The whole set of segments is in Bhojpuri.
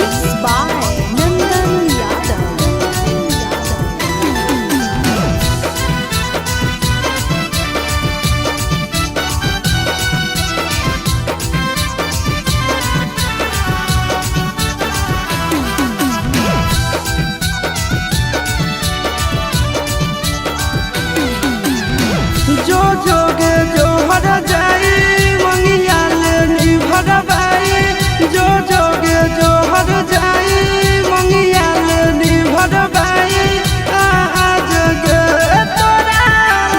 Mixed by Nandan Yadav. जो जोगे जो हर जाई मंगिया लेनी भरबाई जो जोगे जो हर जाई मंगिया लेनी भरबाई आज गे तोरा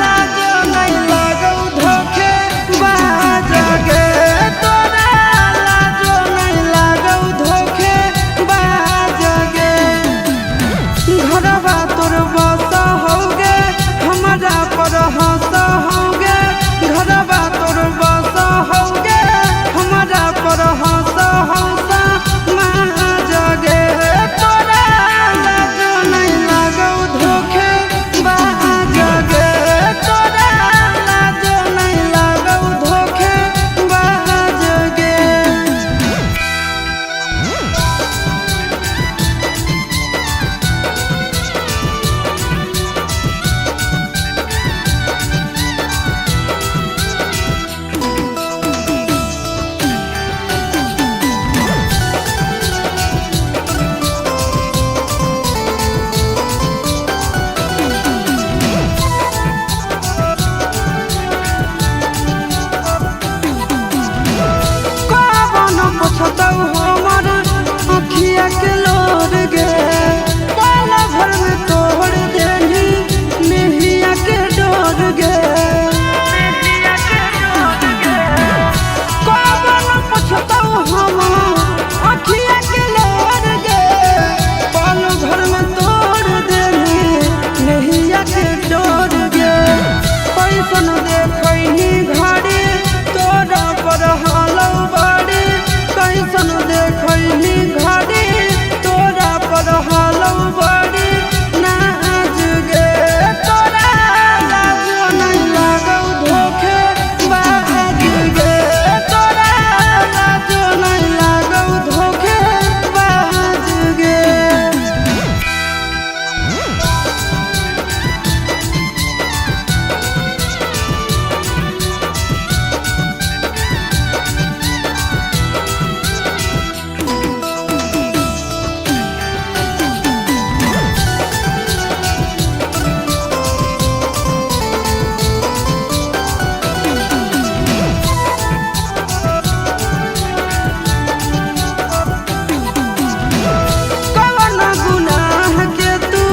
लाज नहीं लागौ धोखे बाज गे तोरा लाज नहीं लागौ धोखे बाज गे घरवा तोर बस होगे हमारा पर हंस होगे घरवा तोर बस होगे हमारा पर हंस हंस माँ जगे तोरा लाज नहीं लागौ धोखे बाज गे तोरा लाज नहीं लागौ धोखे बाज गे। कवन पुछतौ हमर अखिया के लोर गे पल भर में तोड़ देनी मेहिया के डोर गे कवन पुछतौ हमर अखिया के लोर गे पल भर में तोड़ देनी मेहिया के डोर गे कैसन देखैनी घड़ी तोरा पर हालौ बड़ी कैसन देखैनी घड़ी तोरा पर हालौ बड़ी नाच गे तोरा लाज नहीं लागौ धोखे बाज गे तोरा लाज नहीं लागौ धोखे बाज गे। कवन गुनाह के तू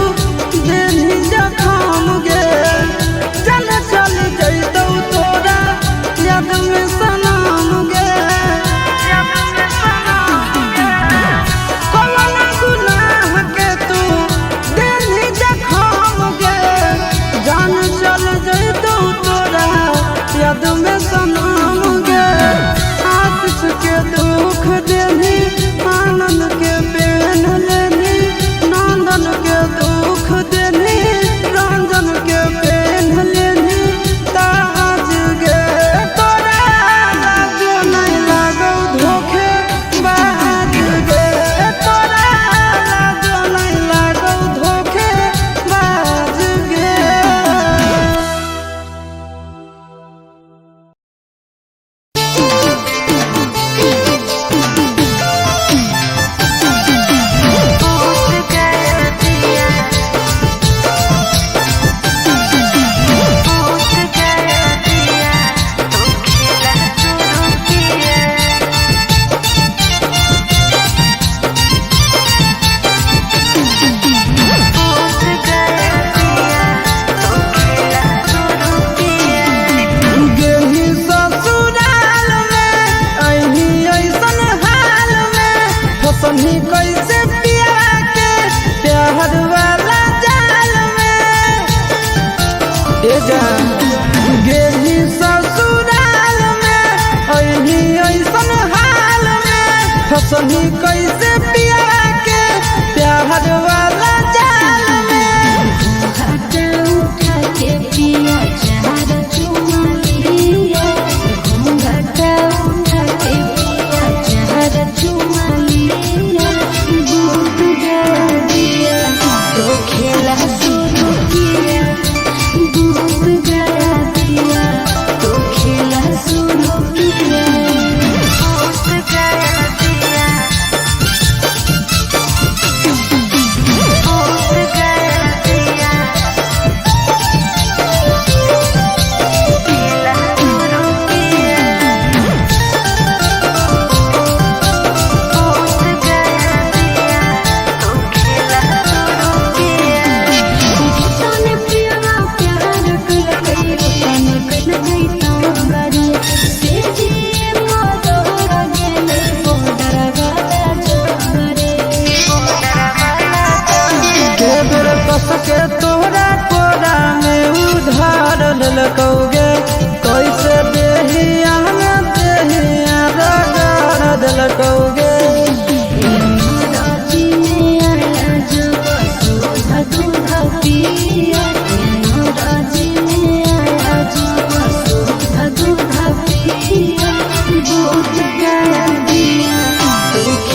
देनी जखम गे चल चल जैतौ तोरा याद में सनम गे कवन गुनाह के तू देनी जखम गे जान चल जैतौ तोरा याद में सनम गे आशीष के दुख देनी आनंद के पेन लेनी नंदन के दुख देनी रंजन के पेन लेनी ताज गे तोरा लाज नहीं लागौ धोखे बाज गे तोरा लाज नहीं लागौ धोखे बाज गे। गेही ससुराल में अही ऐसन हाल में फसनी कैसे पिया के प्यार वाला जाल में ए जान गेही ससुराल में अही ऐसन हाल में फसनी कैसे पिया के प्यार वाला जाल में उठा के पिया चार चुमा लिया घूंघट उठा के पिया चार चुमा लिया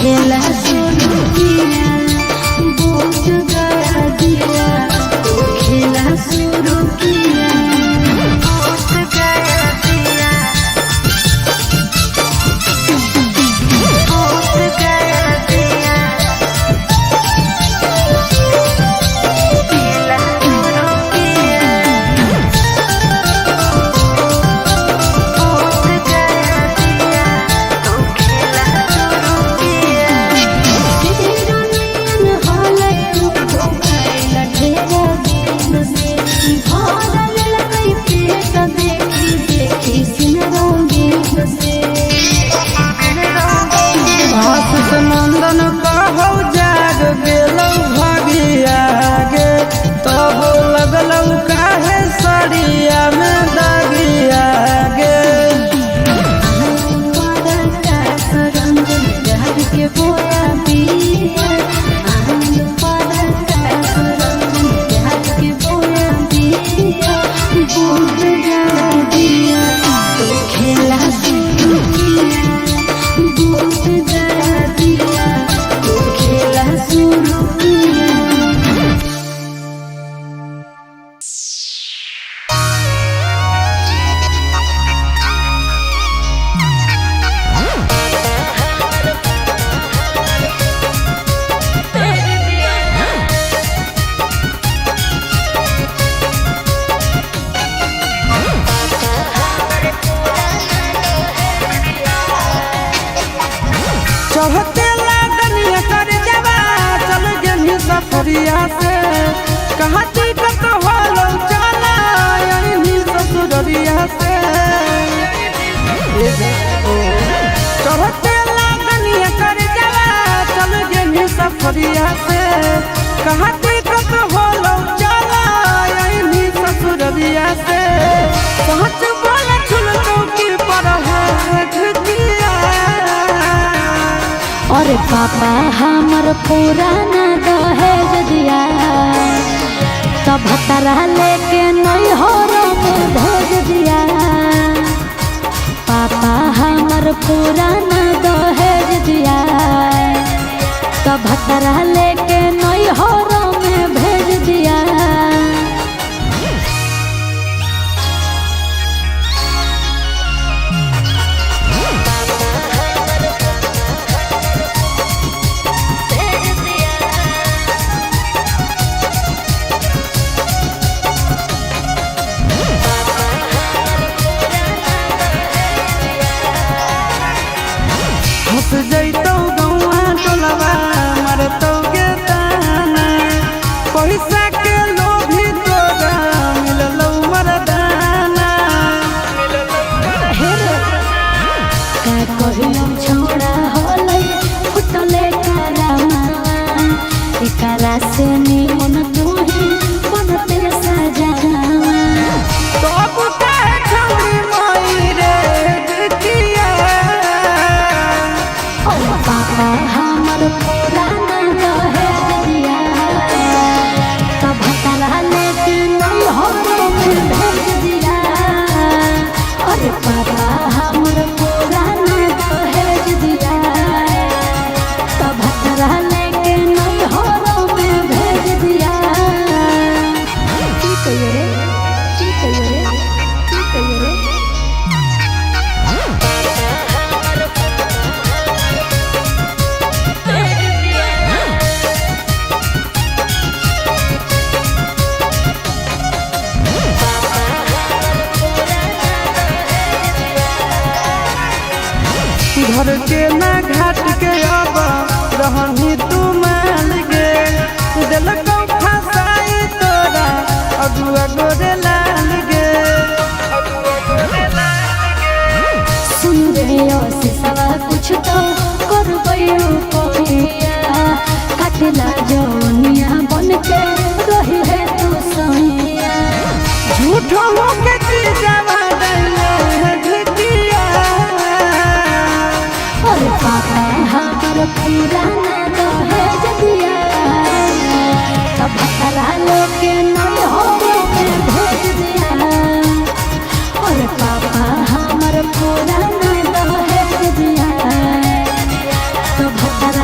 खेला शुरू किया, बुझ गया दिया तो खेला शुरू किया, बुझ गया दिया, बुझ गया दिया, खेला शुरू किया, बुझ गया दिया तो खेला शुरू किया। तेरा नयन हाले उठो कैला ढेरा दिन से, भरल लगई पेट देखी देखी सिनरोगीन से। आशीष नंदन कहौ जाग गेलौ भागिया गे, तब लगलौ काहे सड़िया में दागिया गे। बड़का सरंजन प्यार के बोया पिया, बड़का सरंजन प्यार के बोया पिया, बुझ गया दिया तो खेला शुरू किया, बुझ गया दिया तो खेला शुरू किया। चढ़ते लागनिया कर जवा चल गेली सफरिया से, कहाँ टिकट होलौ चला यही ससुररिया से। चढ़ते लागनिया कर जवा चल गेली सफरिया से, कहाँ टिकट होलौ चला यही ससुररिया से। सच बोला छुलकौ की पर है घटिया। अरे पापा हमर पुराना दहेज दिया, तब भतरा लेके नैहर में भेज दिया। पापा हमर पुराना दहेज दिया, तब भतरा लेके नैहर में भेज दिया। हंस जैतौ गौआ टोलवा मरतौ गे ताना, पैसा के लोभी तोरा मिललौ वरदाना। का कहियो छोड़ा होलै फुटले करामा, एकरा से निमन तुही बनते सजावा। तब काहे छौरी माई रे गिटिया। ओ पापा हमर पुराना दहेज दिया, तब भतरा लेके नैहर में भेज दिया। अरे पापा हमर पुराना दहेज दिया, तब भतरा लेके नैहर में भेज दिया। की कहियो रे, की कहियो रे, की कहियो रे। घर के ना घाट के अब रहनी तू मान गे, दिलकौ फसाई तोरा अगुआ गोरे लाल गे। सुन रे सिसवा कुछ तो करबैयो कोइया, काटला जौनिया बन के रही है तू सैया। झूठो के चीजवा दैले घटिया। अरे पापा हमर पुराना दहेज दिया, तब भतरा लेके नैहर में भेज दिया। अरे पापा हमर पुराना दहेज दिया, तब भतरा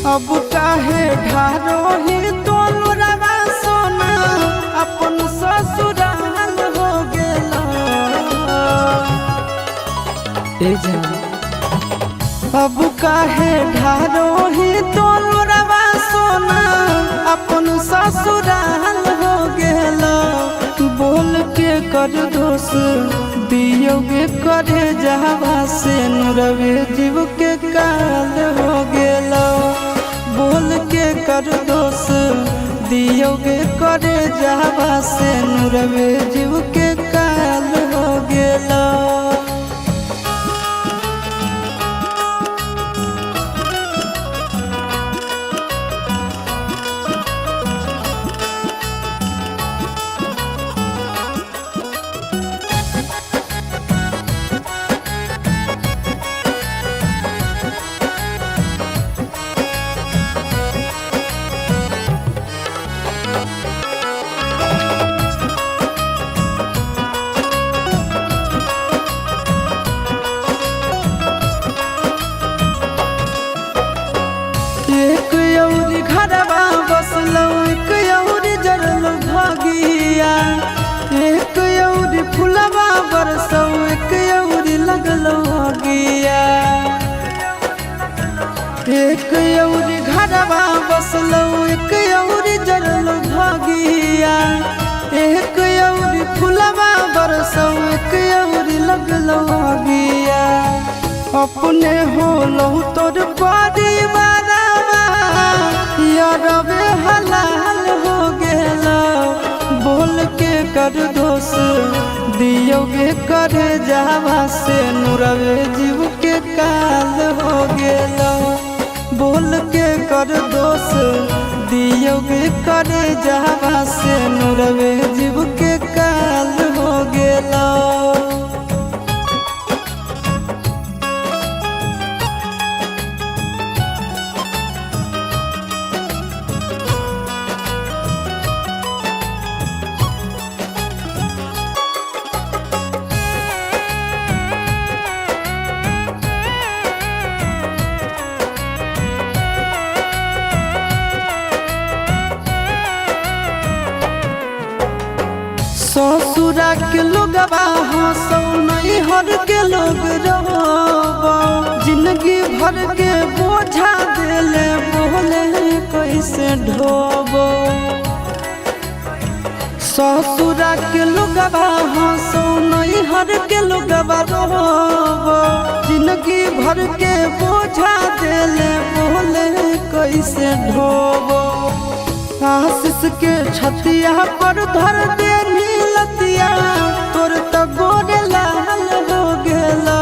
अब काहे ढारो ही तोलुरवा सोना अपन ससुराल हो गेला। ए जान अब काहे ढारो ही तोलुरवा सोना अपन ससुराल हो गेला। बोल के कर दोष दियोगे करे जहवा से नुरवे जीव के काल हो गेला। बोल के कर दोष दियोगे करे जहवा से नुरवे जीव के काल हो गेला। एक औरी घरवा बसलो एक औरी जरल भागिया। एक औरी फुलवा बरसो एक औरी लगलो आगिया। एक औरी घरवा बसलो एक औरी जरल भागिया। एक औरी फुलवा बरसो एक औरी लगलो आगिया। अपने होलो तोर परिवार यारवे हलाल हो गेला। बोल के कर दोष दियोगे करे जावा से नुरवे जीव के काल हो गेला। बोल के कर दोष दियोगे करे जावा से नुरवे जीव के काल हो गेला। ससुरा के लोगवा हंसौ नहीं हर के लोग रोबो। जिंदगी भर के बोझा देले बोले कैसे ढोबो। ससुरा के लोगवा हंसौ नहीं हर के लोगवा रोबो। जिंदगी भर के बोझा देले बोले कैसे ढोबो। आशीष के छतिया पर धर दे नीलतिया तोर तो गोरे लाल हो गेला।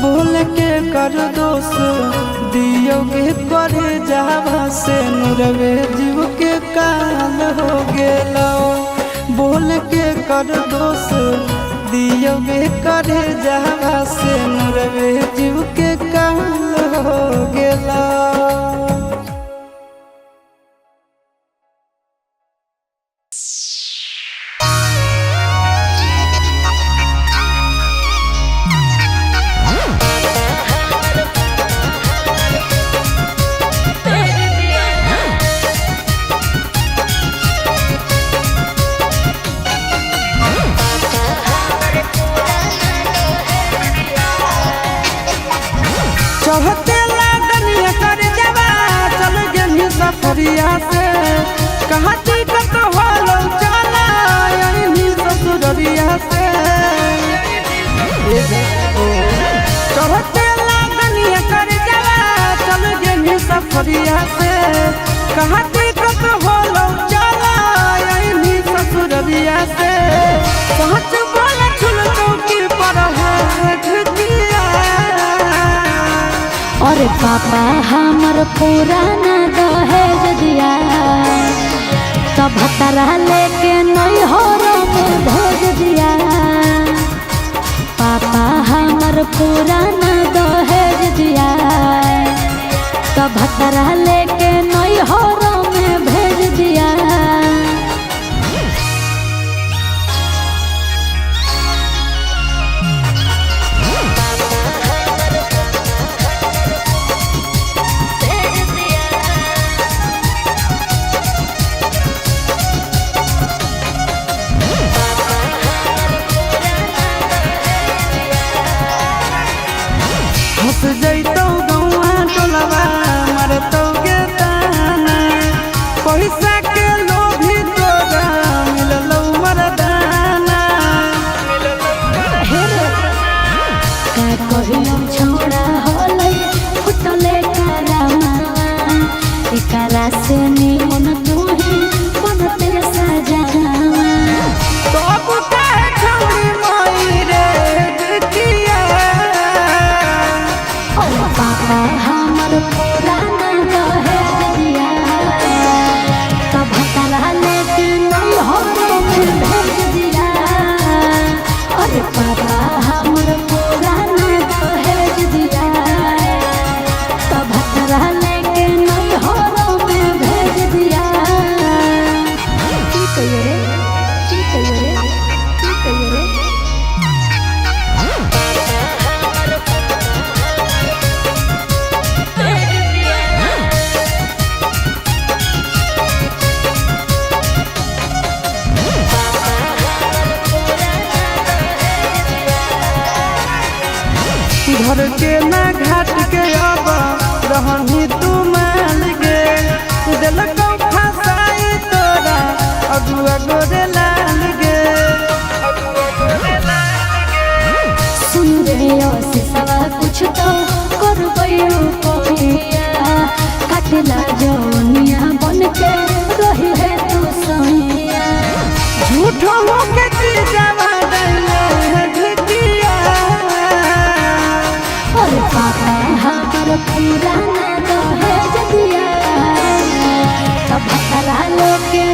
बोल के कर दोष दियोगे करे जावा से नुरवे जीव के काल हो गेला। बोल के कर दोष दियोगे करे जावा से नुरवे जीव के काल हो गेला। चढ़ते लागनिया कर जवा चल गेली सफरिया से। कहाँ टिकट होलो चला यही ससुरिया से। चढ़ते लागनिया कर जवा चल गेली सफरिया से। कहाँ टिकट होलो चला यही ससुरिया से। सच बोले चुल चौकी पर है ढकिया। और पापा हमर पुराना दहेज दिया तब भतरा लेके नैहरों में भेज दिया। पापा हमर पुराना दहेज दिया तब भतरा लेके नैहरों में भेज दिया। एकरा से निमन तू ही बनते सजनवा। सब कहे छौरी माई रे बिटिया। ओ पापा हमर पुराना दहेज दिया, तब भतरा लेके नैहर में भेज दिया। अरे पापा हमर पुराना दहेज दिया, तब भतरा लेके नैहर में भेज दिया। की कहियो रे, की कहियो रे, की कहियो रे। घर के ना घाट के अब रहनी तू मान गे। दिलको फसाई तोरा अगुआ गोरे लाल गे। सुन रे सिसवा कुछ तो करबैयो कहिया, काटला जौनिया बन के रही है तू सैया। झूठो होके चीजवा दैले है धिकिया। अरे पापा हमर पुराना दहेज दिया, तब भतरा लेके